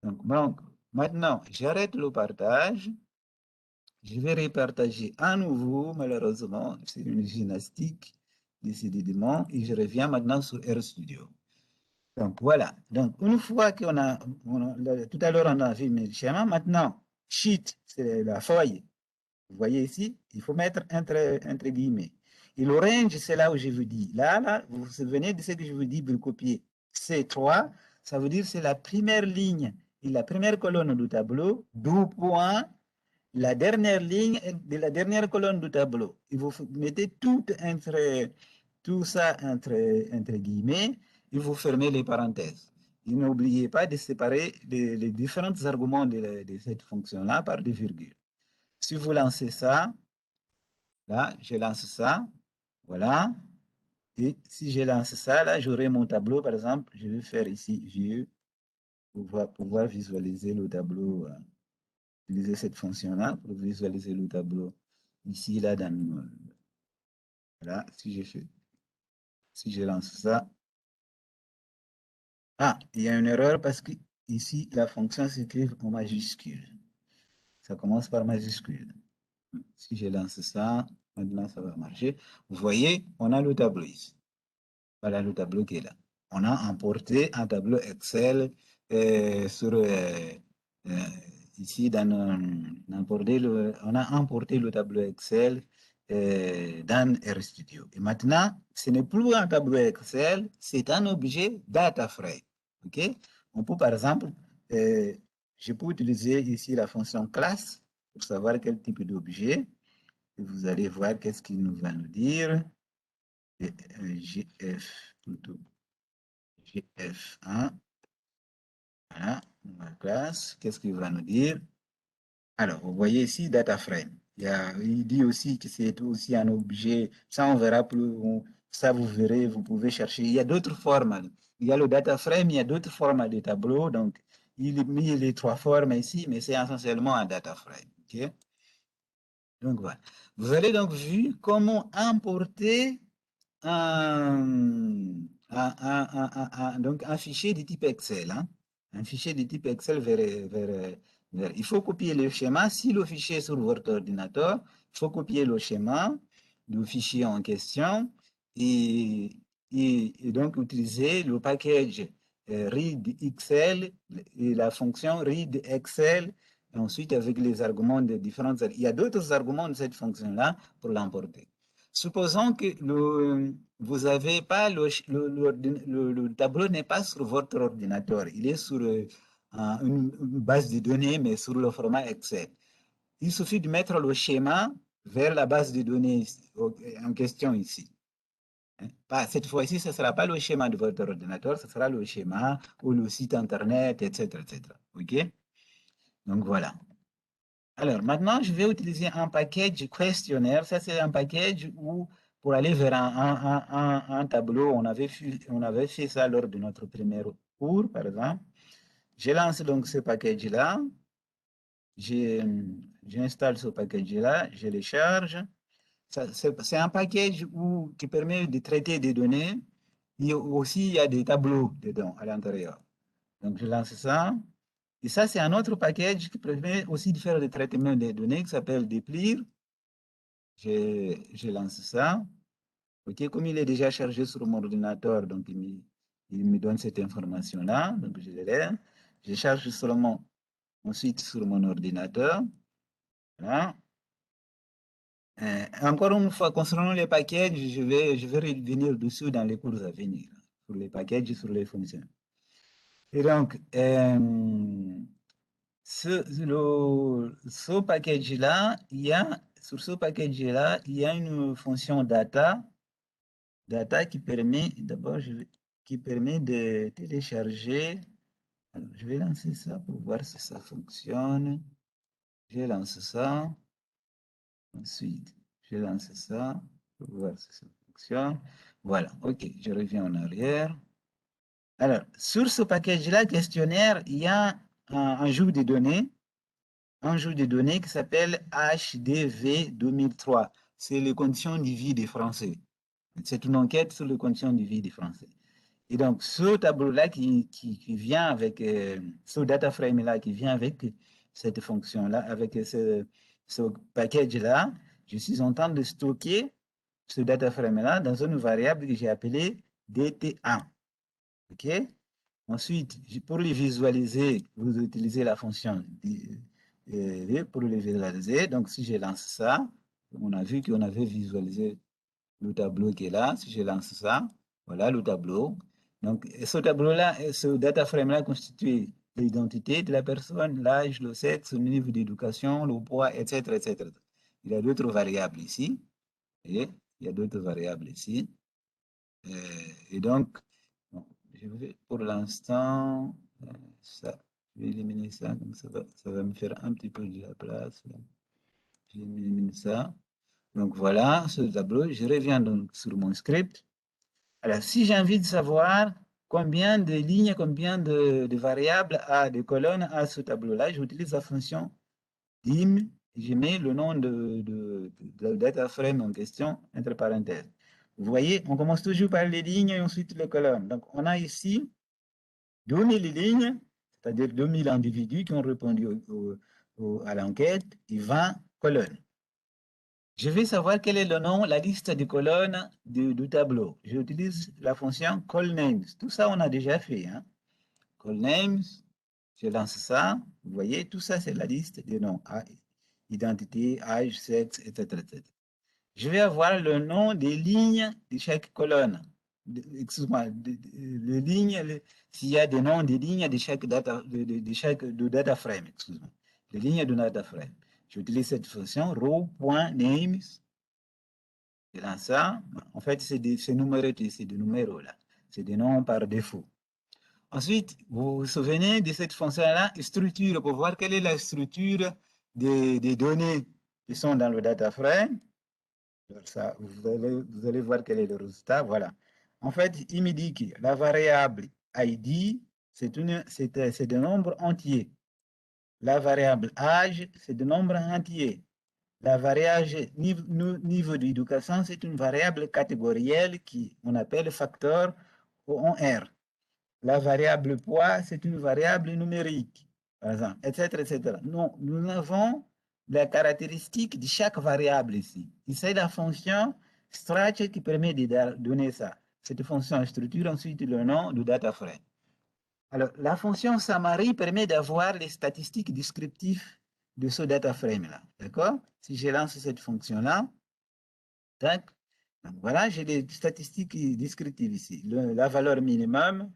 Donc, maintenant, j'arrête le partage. Je vais repartager à nouveau, malheureusement, c'est une gymnastique, décidément, et je reviens maintenant sur RStudio. Donc, voilà. Donc, une fois tout à l'heure, on a vu le schéma. Maintenant, sheet, c'est la feuille. Vous voyez ici, il faut mettre entre guillemets. Et l'orange, c'est là où je vous dis. Là, vous vous souvenez de ce que je vous dis, vous copiez C3, ça veut dire c'est la première ligne et la première colonne du tableau, d'où point la dernière ligne de la dernière colonne du tableau. Et vous mettez tout ça entre guillemets et vous fermez les parenthèses. Et n'oubliez pas de séparer les différents arguments de cette fonction-là par des virgules. Si vous lancez ça, là, je lance ça, voilà. Et si je lance ça, là, j'aurai mon tableau, par exemple, je vais faire ici vieux pour pouvoir visualiser le tableau, utiliser cette fonction-là pour visualiser le tableau. Ici, là, voilà, si je lance ça. Ah, il y a une erreur parce que ici, la fonction s'écrit en majuscule. Ça commence par majuscule. Si je lance ça, maintenant ça va marcher. Vous voyez, on a le tableau ici. Voilà le tableau qui est là. On a importé un tableau Excel euh, ici on a importé le tableau Excel dans RStudio. Et maintenant, ce n'est plus un tableau Excel, c'est un objet data frame. OK? On peut par exemple, je peux utiliser ici la fonction classe pour savoir quel type d'objet. Et vous allez voir qu'est-ce qu'il nous va nous dire. GF plutôt. GF1. Voilà, la classe, qu'est-ce qu'il va nous dire? Alors, vous voyez ici data frame. Il dit aussi que c'est aussi un objet. Ça, on verra plus. Ça, vous verrez, vous pouvez chercher. Il y a d'autres formats. Il y a le data frame, il y a d'autres formats de tableau. Donc, il a mis les trois formes ici, mais c'est essentiellement un data frame. OK? Donc, voilà. Vous avez donc vu comment importer donc un fichier de type Excel. Hein? Un fichier de type Excel il faut copier le schéma. Si le fichier est sur votre ordinateur, il faut copier le schéma du fichier en question et, et donc utiliser le package read Excel et la fonction read Excel. Et ensuite, avec les arguments de différentes. Il y a d'autres arguments de cette fonction-là pour l'emporter. Supposons que vous avez pas le tableau n'est pas sur votre ordinateur, il est sur une base de données, mais sur le format Excel. Il suffit de mettre le schéma vers la base de données en question ici. Cette fois-ci, ce ne sera pas le schéma de votre ordinateur, ce sera le schéma ou le site internet, etc., etc. OK? Donc voilà. Alors, maintenant, je vais utiliser un package questionnaire. Ça, c'est un package où, pour aller vers un tableau, on avait fait ça lors de notre premier cours, par exemple. Je lance donc ce package-là. J'installe ce package-là, je le charge. C'est un package qui permet de traiter des données. Il y a des tableaux dedans, à l'intérieur. Donc, je lance ça. Et ça, c'est un autre package qui permet aussi de faire le traitement des données qui s'appelle Deplir. Je lance ça. OK, comme il est déjà chargé sur mon ordinateur, donc il me donne cette information-là. Donc, je l'ai. Je charge seulement ensuite sur mon ordinateur. Voilà. Encore une fois, concernant les packages, je vais revenir dessus dans les cours à venir, sur les packages, sur les fonctions. Et donc, ce package-là, sur ce package-là, il y a une fonction data qui permet, d'abord, qui permet de télécharger. Alors, je vais lancer ça pour voir si ça fonctionne. Je lance ça. Ensuite, je lance ça pour voir si ça fonctionne. Voilà, OK, je reviens en arrière. Alors, sur ce package-là, questionnaire, il y a un jeu de données qui s'appelle HDV 2003. C'est les conditions de vie des Français. C'est une enquête sur les conditions de vie des Français. Et donc, ce tableau-là qui vient avec, ce data frame-là qui vient avec cette fonction-là, avec ce package-là, je suis en train de stocker ce data frame-là dans une variable que j'ai appelée DT1. OK? Ensuite, pour les visualiser, vous utilisez la fonction pour les visualiser. Donc, si je lance ça, on a vu qu'on avait visualisé le tableau qui est là. Si je lance ça, voilà le tableau. Donc, ce tableau-là, ce data frame-là constitue l'identité de la personne, l'âge, le sexe, le niveau d'éducation, le poids, etc., etc. Il y a d'autres variables ici. Et il y a d'autres variables ici. Et donc, bon, je vais pour l'instant, ça, je vais éliminer ça, donc ça va me faire un petit peu de la place. J'élimine ça. Donc voilà, ce tableau, je reviens donc sur mon script. Alors, si j'ai envie de savoir combien de lignes, combien de variables a de colonnes à ce tableau-là, j'utilise la fonction dim, je mets le nom de data frame en question entre parenthèses. Vous voyez, on commence toujours par les lignes et ensuite les colonnes. Donc, on a ici 2000 lignes, c'est-à-dire 2000 individus qui ont répondu à l'enquête et 20 colonnes. Je vais savoir quel est le nom, la liste des colonnes du tableau. J'utilise la fonction callNames. Tout ça, on a déjà fait. Hein? CallNames, je lance ça. Vous voyez, tout ça, c'est la liste des noms. Identité, âge, sexe, etc., etc. Je vais avoir le nom des lignes de chaque colonne. Excuse-moi, les lignes, s'il y a des noms des lignes de chaque data frame, excuse-moi. Les lignes de data frame. J'utilise cette fonction row.names. Et dans ça, en fait, c'est numéroté, c'est des numéros là. C'est des noms par défaut. Ensuite, vous vous souvenez de cette fonction-là, structure, pour voir quelle est la structure des données qui sont dans le data frame. Ça, vous allez voir quel est le résultat. Voilà. En fait, il me dit que la variable ID, c'est de nombres entiers. La variable âge, c'est de nombres entiers. La variable niveau d'éducation, c'est une variable catégorielle qui on appelle facteur en R. La variable poids, c'est une variable numérique, par exemple, etc., etc. Non, nous avons la caractéristique de chaque variable ici. Et c'est la fonction stretch qui permet de donner ça. Cette fonction structure ensuite le nom du data frame. Alors, la fonction summary permet d'avoir les statistiques descriptives de ce data frame-là. D'accord? Si je lance cette fonction-là, tac, donc voilà, j'ai les statistiques descriptives ici. La valeur minimum,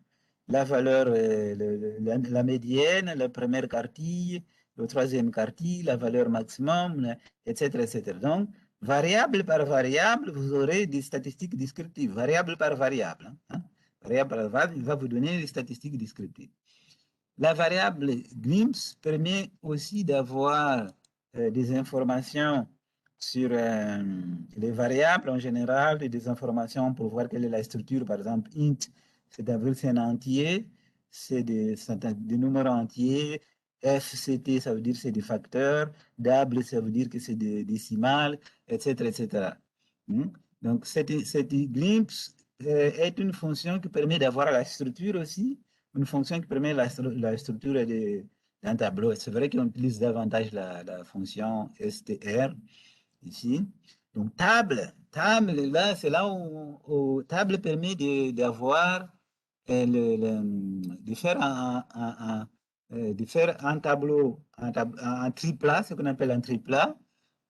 la valeur, la médiane, la première quartile, le troisième quartile, la valeur maximum, etc., etc. Donc, variable par variable, vous aurez des statistiques descriptives, variable par variable. Hein. Variable par variable, il va vous donner les statistiques descriptives. La variable GLIMS permet aussi d'avoir des informations sur les variables en général et des informations pour voir quelle est la structure. Par exemple, int, c'est-à-dire c'est un entier, c'est des numéros entiers. FCT, ça veut dire c'est des facteurs. Double, ça veut dire que c'est des décimales, etc., etc. Donc, cette glimpse est une fonction qui permet d'avoir la structure aussi, une fonction qui permet la structure d'un tableau. C'est vrai qu'on utilise davantage la fonction str ici. Donc, table là, c'est là où table permet d'avoir, de faire de faire un tableau, un triplat, ce qu'on appelle un triplat,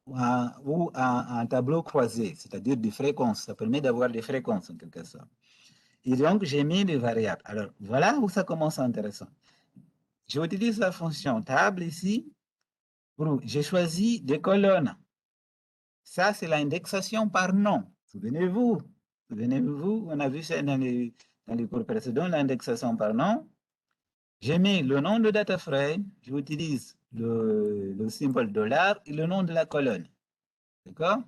ou un tableau croisé, c'est-à-dire des fréquences. Ça permet d'avoir des fréquences en quelque sorte. Et donc, j'ai mis des variables. Alors, voilà où ça commence à être intéressant. J'utilise la fonction table ici. J'ai choisi des colonnes. Ça, c'est l'indexation par nom. Souvenez-vous, on a vu ça dans les cours précédents, l'indexation par nom. J'ai mis le nom de data frame, j'utilise le symbole $, et le nom de la colonne. D'accord?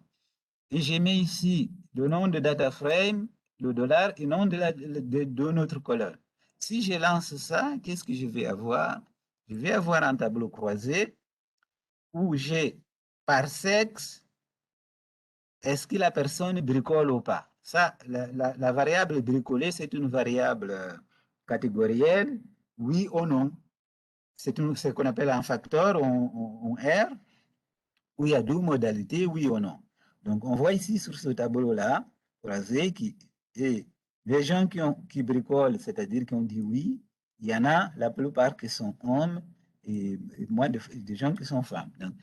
Et j'ai mis ici le nom de data frame, le $, et le nom de notre colonne. Si je lance ça, qu'est-ce que je vais avoir? Je vais avoir un tableau croisé où j'ai par sexe, est-ce que la personne bricole ou pas? Ça, la variable bricoler, c'est une variable catégorielle, oui ou non. C'est ce qu'on appelle un facteur en R, où il y a deux modalités, oui ou non. Donc, on voit ici sur ce tableau-là, croisé, et les gens qui bricolent, c'est-à-dire qui ont dit oui, il y en a la plupart qui sont hommes et moins de gens qui sont femmes. Donc,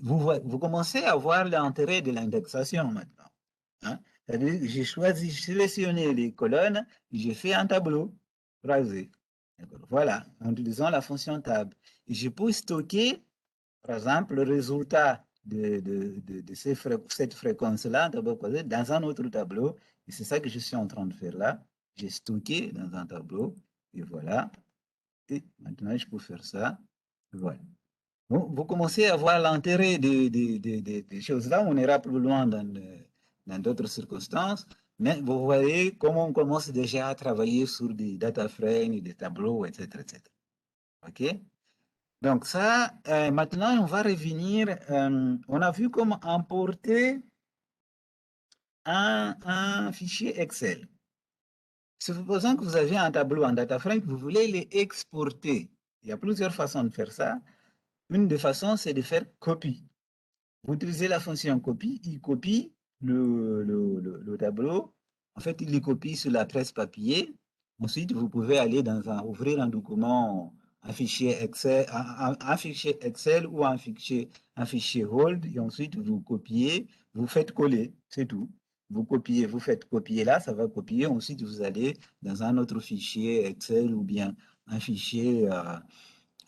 vous commencez à voir l'intérêt de l'indexation maintenant. Hein? C'est-à-dire que j'ai choisi, j'ai sélectionné les colonnes, j'ai fait un tableau croisé. Voilà, en utilisant la fonction table. Et je peux stocker par exemple, le résultat de cette fréquence-là dans un autre tableau, et c'est ça que je suis en train de faire là. J'ai stocké dans un tableau, et voilà. Et maintenant, je peux faire ça. Voilà. Bon, vous commencez à voir l'intérêt des choses là. On ira plus loin dans d'autres circonstances, mais vous voyez comment on commence déjà à travailler sur des data frames, des tableaux, etc., etc. OK? Donc ça, maintenant, on va revenir. On a vu comment importer un fichier Excel. Supposons que vous avez un tableau en data frame, vous voulez l'exporter. Il y a plusieurs façons de faire ça. Une des façons, c'est de faire copie. Vous utilisez la fonction copie, il copie le tableau. En fait, il le copie sur la presse papier. Ensuite, vous pouvez aller ouvrir un document, un fichier Excel, un fichier Excel ou un fichier Hold, et ensuite vous copiez, vous faites coller, c'est tout. Vous copiez, vous faites copier là, ça va copier. Ensuite, vous allez dans un autre fichier Excel ou bien un fichier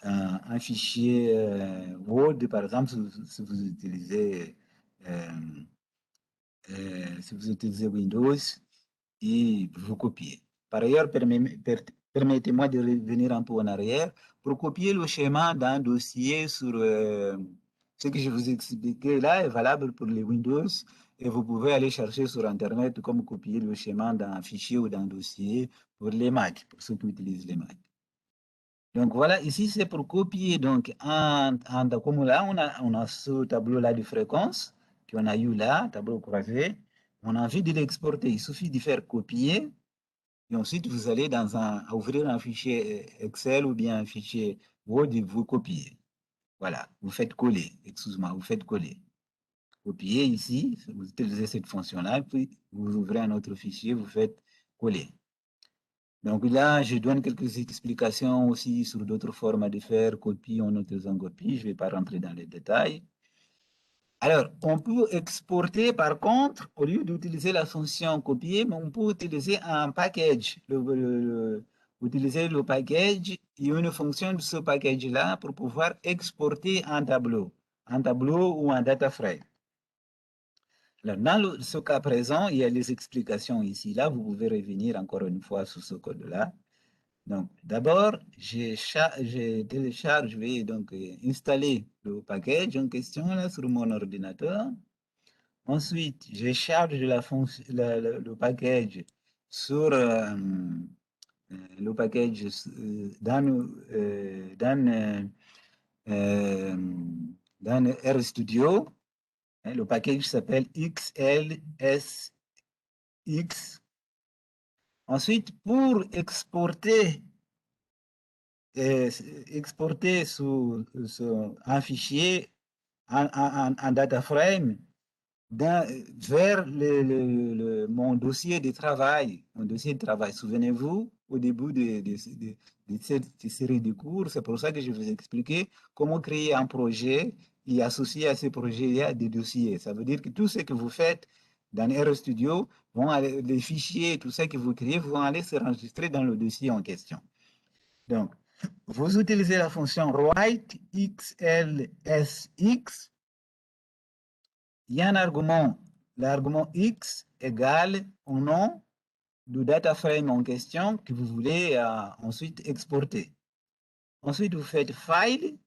un fichier Word, par exemple, si vous utilisez, euh, si vous utilisez Windows, et vous copiez. Par ailleurs, permettez-moi de revenir un peu en arrière, pour copier le schéma d'un dossier sur ce que je vous ai expliqué là est valable pour les Windows et vous pouvez aller chercher sur Internet comme copier le schéma d'un fichier ou d'un dossier pour les Mac, pour ceux qui utilisent les Mac. Donc voilà, ici c'est pour copier. Donc comme là, on a ce tableau-là de fréquence qu'on a eu là, tableau croisé. On a envie de l'exporter. Il suffit de faire copier. Et ensuite, vous allez ouvrir un fichier Excel ou bien un fichier Word et vous copiez. Voilà, vous faites coller, excuse-moi, vous faites coller. Copier ici, vous utilisez cette fonction-là, puis vous ouvrez un autre fichier, vous faites coller. Donc là, je donne quelques explications aussi sur d'autres formes de faire copie en utilisant copie. Je ne vais pas rentrer dans les détails. Alors, on peut exporter, par contre, au lieu d'utiliser la fonction copier, mais on peut utiliser un package. Utiliser le package et une fonction de ce package-là pour pouvoir exporter un tableau ou un data frame. Alors, dans ce cas présent, il y a les explications ici. Là, vous pouvez revenir encore une fois sur ce code-là. Donc, d'abord, je télécharge, je vais donc installer le package en question là, sur mon ordinateur. Ensuite, je charge le package sur le package dans RStudio. Le package s'appelle XLSX. Ensuite, pour exporter un fichier, un data frame, vers mon dossier de travail. Mon dossier de travail, souvenez-vous, au début de cette série de cours, c'est pour ça que je vous ai expliqué comment créer un projet et associer à ce projet, il y a des dossiers. Ça veut dire que tout ce que vous faites dans RStudio, les fichiers, tout ça que vous créez, vont aller se enregistrer dans le dossier en question. Donc, vous utilisez la fonction write XLSX. Il y a un argument, l'argument X égale au nom du data frame en question que vous voulez ensuite exporter. Ensuite, vous faites file,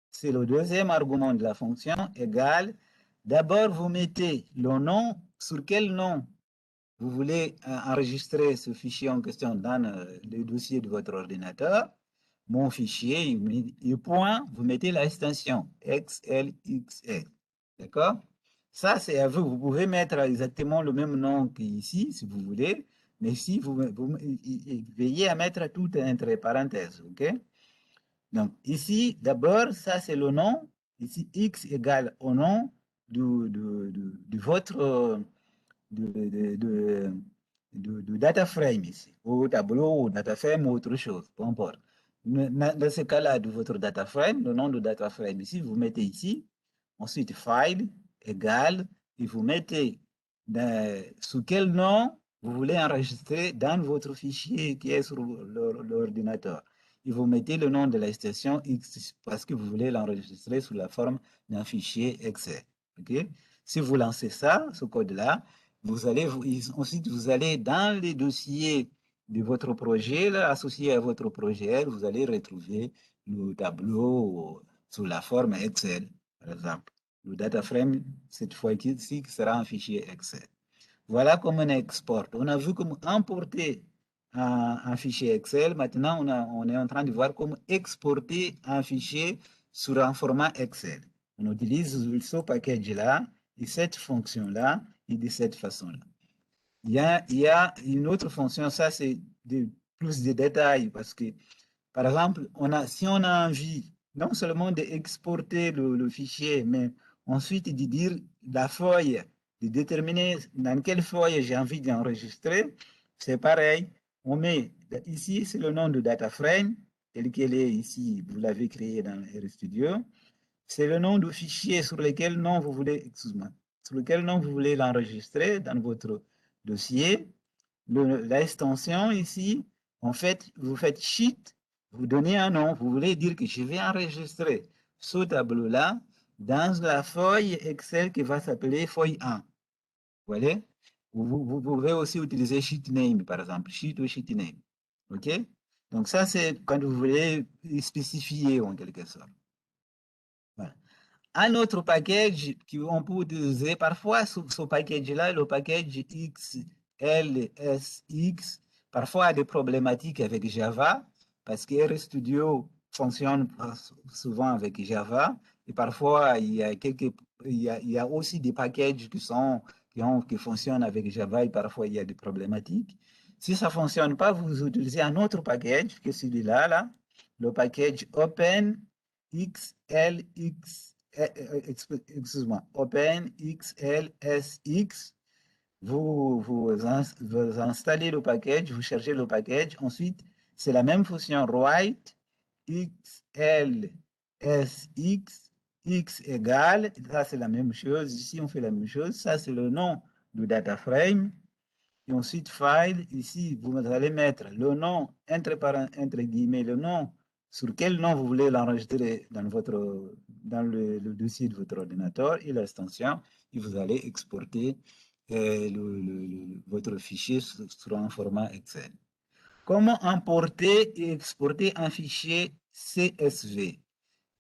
c'est le deuxième argument de la fonction, égale. D'abord, vous mettez le nom, sur quel nom vous voulez enregistrer ce fichier en question dans le dossier de votre ordinateur. Mon fichier, et point, vous mettez l'extension XLXL. D'accord? Ça, c'est à vous. Vous pouvez mettre exactement le même nom qu'ici, si vous voulez, mais si vous veillez à mettre tout entre parenthèses, OK? Donc, ici, d'abord, ça, c'est le nom. Ici, X égale au nom de votre data frame ici, ou tableau, ou data frame, ou autre chose, peu importe. Dans ce cas-là, de votre data frame, le nom de data frame ici, vous mettez ici, ensuite file, égale, et vous mettez sous quel nom vous voulez enregistrer dans votre fichier qui est sur l'ordinateur. Et vous mettez le nom de la station X parce que vous voulez l'enregistrer sous la forme d'un fichier Excel. OK? Si vous lancez ça, ce code-là, ensuite vous allez dans les dossiers de votre projet, là, associé à votre projet, vous allez retrouver le tableau sous la forme Excel, par exemple. Le data frame, cette fois-ci, sera un fichier Excel. Voilà comment on exporte. On a vu comment importer un fichier Excel. Maintenant, on est en train de voir comment exporter un fichier sur un format Excel. On utilise ce package-là et cette fonction-là et de cette façon-là. Il y a une autre fonction, ça c'est plus de détails parce que, par exemple, si on a envie non seulement d'exporter le fichier, mais ensuite de dire la feuille, de déterminer dans quelle feuille j'ai envie d'enregistrer, c'est pareil. On met ici, c'est le nom de data frame, tel qu'il est ici, vous l'avez créé dans RStudio. C'est le nom du fichier sur lequel nom vous voulez, excuse-moi, sur lequel nom vous voulez l'enregistrer dans votre dossier. L'extension ici, en fait, vous faites sheet, vous donnez un nom, vous voulez dire que je vais enregistrer ce tableau-là dans la feuille Excel qui va s'appeler feuille 1. Vous voyez? Vous pouvez aussi utiliser sheet name, par exemple, sheet ou sheet name. OK? Donc ça, c'est quand vous voulez spécifier en quelque sorte. Voilà. Un autre package qu'on peut utiliser, parfois ce package-là, le package XLSX, parfois a des problématiques avec Java, parce que RStudio fonctionne souvent avec Java, et parfois il y a, il y a aussi des packages qui fonctionnent avec Java, et parfois il y a des problématiques. Si ça ne fonctionne pas, vous utilisez un autre package que celui-là, là, le package OpenXLX excuse-moi, OpenXLSX, vous installez le package, vous cherchez le package, ensuite c'est la même fonction write XLSX, X égale, ça c'est la même chose, ici on fait la même chose, ça c'est le nom du data frame, et ensuite file, ici vous allez mettre le nom, entre guillemets, le nom, sur quel nom vous voulez l'enregistrer dans le dossier de votre ordinateur et l'extension, et vous allez exporter votre fichier sur un format Excel. Comment importer et exporter un fichier CSV?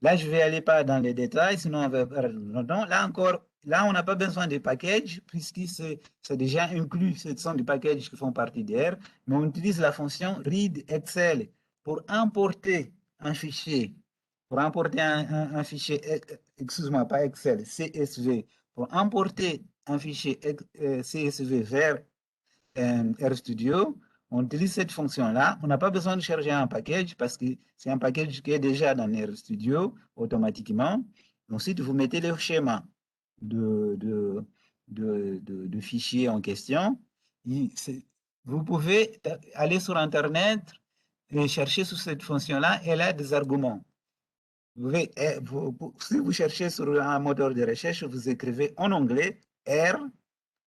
Là, je ne vais aller pas dans les détails, sinon on va perdre longtemps. Là encore, là, on n'a pas besoin de packages, puisque c'est déjà inclus. Ce sont des packages qui font partie d'R, mais on utilise la fonction read Excel pour importer un fichier. Pour importer un fichier, excuse-moi, pas Excel, CSV. Pour importer un fichier CSV vers RStudio, on utilise cette fonction-là. On n'a pas besoin de chercher un package parce que c'est un package qui est déjà dans RStudio automatiquement. Ensuite, vous mettez le schéma de fichier en question. Vous pouvez aller sur Internet et chercher sur cette fonction-là. Elle a des arguments. Si vous cherchez sur un moteur de recherche, vous écrivez en anglais R,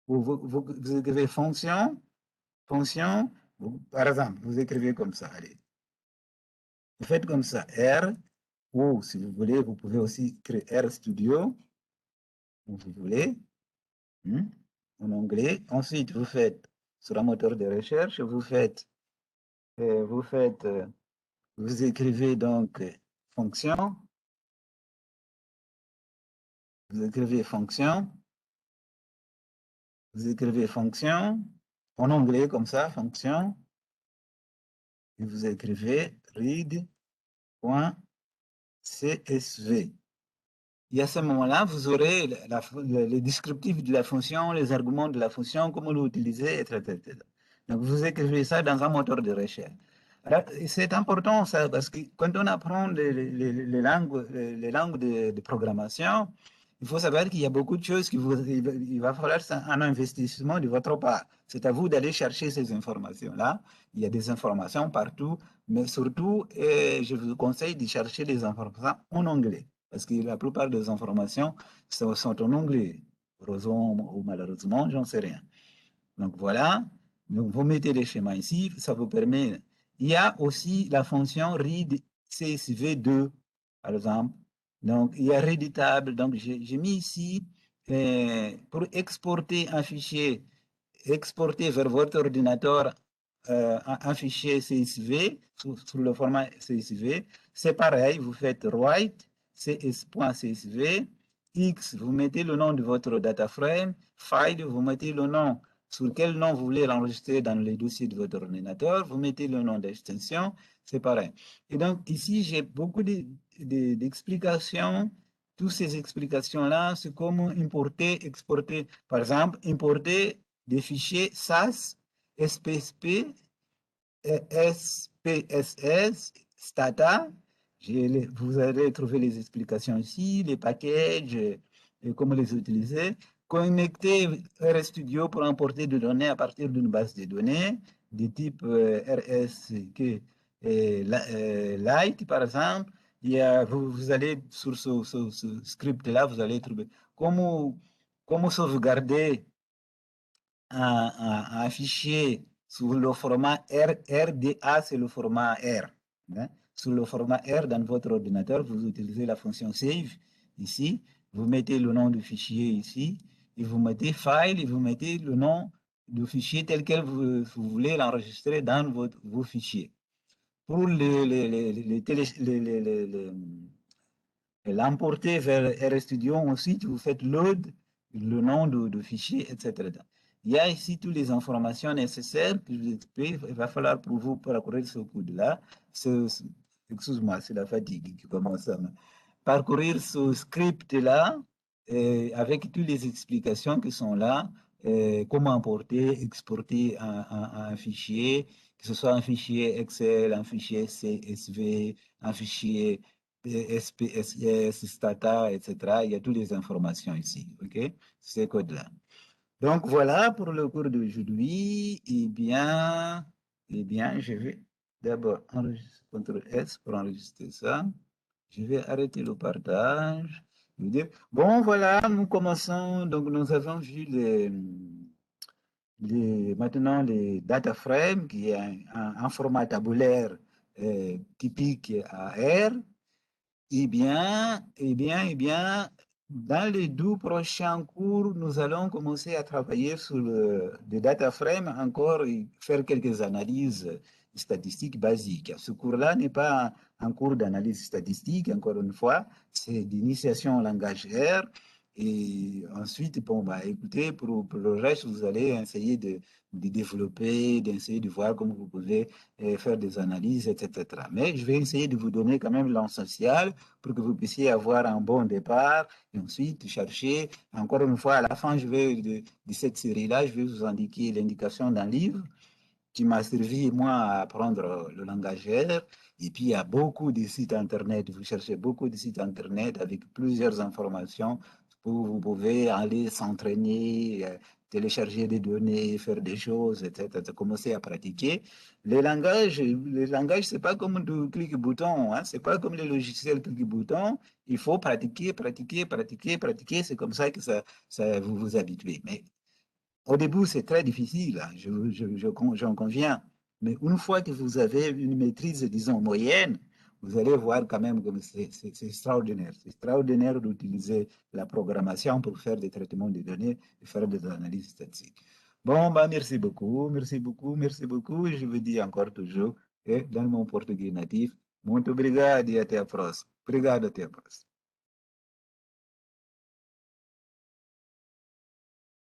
vous écrivez fonction, par exemple, vous écrivez comme ça, allez. Vous faites comme ça, R, ou si vous voulez, vous pouvez aussi créer RStudio, où vous voulez, en anglais. Ensuite, vous faites sur un moteur de recherche, vous écrivez donc fonction, vous écrivez fonction, vous écrivez fonction, en anglais comme ça, fonction, et vous écrivez read.csv. Et à ce moment-là, vous aurez le descriptif de la fonction, les arguments de la fonction, comment l'utiliser, etc., etc. Donc, vous écrivez ça dans un moteur de recherche. C'est important ça, parce que quand on apprend les langues de programmation, il faut savoir qu'il y a beaucoup de choses il va falloir un investissement de votre part. C'est à vous d'aller chercher ces informations-là. Il y a des informations partout, mais surtout, je vous conseille de chercher les informations en anglais, parce que la plupart des informations sont en anglais. Heureusement ou malheureusement, j'en sais rien. Donc voilà, donc vous mettez les schémas ici, ça vous permet. Il y a aussi la fonction read CSV2, par exemple. Donc il y a readable. Donc j'ai mis ici pour exporter un fichier, exporter vers votre ordinateur un fichier CSV sur le format CSV. C'est pareil, vous faites write cs.csv, X, vous mettez le nom de votre data frame, file, vous mettez le nom sur quel nom vous voulez l'enregistrer dans les dossiers de votre ordinateur, vous mettez le nom d'extension, c'est pareil. Et donc ici, j'ai beaucoup d'explications. Toutes ces explications-là, c'est comment importer, exporter. Par exemple, importer des fichiers SAS, SPSP, SPSS, Stata. Vous allez trouver les explications ici, les packages, et comment les utiliser. Connecter RStudio pour importer des données à partir d'une base de données de type RSQ Lite, par exemple. Vous allez sur ce script-là, vous allez trouver comment sauvegarder un fichier sur le format RDA, c'est le format R. Hein? Sur le format R dans votre ordinateur, vous utilisez la fonction save ici, vous mettez le nom du fichier ici, et vous mettez file, et vous mettez le nom du fichier tel quel vous voulez l'enregistrer dans vos fichiers. pour l'emporter vers RStudio, ensuite vous faites load, le nom de fichier, etc. Il y a ici toutes les informations nécessaires que je vous explique. Il va falloir pour vous parcourir ce code-là. Excuse-moi, c'est la fatigue qui commence à me parcourir ce script-là avec toutes les explications qui sont là, comment importer, exporter un fichier, que ce soit un fichier Excel, un fichier CSV, un fichier SPSS, Stata, etc. Il y a toutes les informations ici, OK? Ces codes-là. Donc voilà pour le cours d'aujourd'hui. Eh bien, je vais d'abord enregistrer CTRL S pour enregistrer ça. Je vais arrêter le partage. Bon, voilà, nous commençons. Donc, nous avons vu maintenant les data frames, qui est un format tabulaire typique à R. Dans les 12 prochains cours, nous allons commencer à travailler sur le data frame, encore et faire quelques analyses statistiques basiques. Ce cours-là n'est pas un cours d'analyse statistique, encore une fois, c'est d'initiation au langage R. Et ensuite, bon, bah, écoutez, pour le reste, vous allez essayer de développer, d'essayer de voir comment vous pouvez faire des analyses, etc. Mais je vais essayer de vous donner quand même l'essentiel pour que vous puissiez avoir un bon départ et ensuite chercher. Encore une fois, à la fin de cette série-là, je vais vous indiquer l'indication d'un livre qui m'a servi, moi, à apprendre le langage R. Et puis, il y a beaucoup de sites Internet. Vous cherchez beaucoup de sites Internet avec plusieurs informations où vous pouvez aller s'entraîner, télécharger des données, faire des choses, etc. Commencer à pratiquer. Les langages, c'est pas comme du clic-bouton, hein. C'est pas comme les logiciels clic-bouton. Il faut pratiquer, pratiquer, pratiquer, pratiquer. C'est comme ça que vous vous habituez. Mais au début, c'est très difficile, hein, j'en conviens. Mais une fois que vous avez une maîtrise, disons, moyenne, vous allez voir quand même que c'est extraordinaire. C'est extraordinaire d'utiliser la programmation pour faire des traitements de données et faire des analyses statistiques. Bon, bah, merci beaucoup, merci beaucoup, merci beaucoup. Et je vous dis encore toujours, dans mon portugais natif, muito obrigado e até a próxima. Obrigado, até a próxima.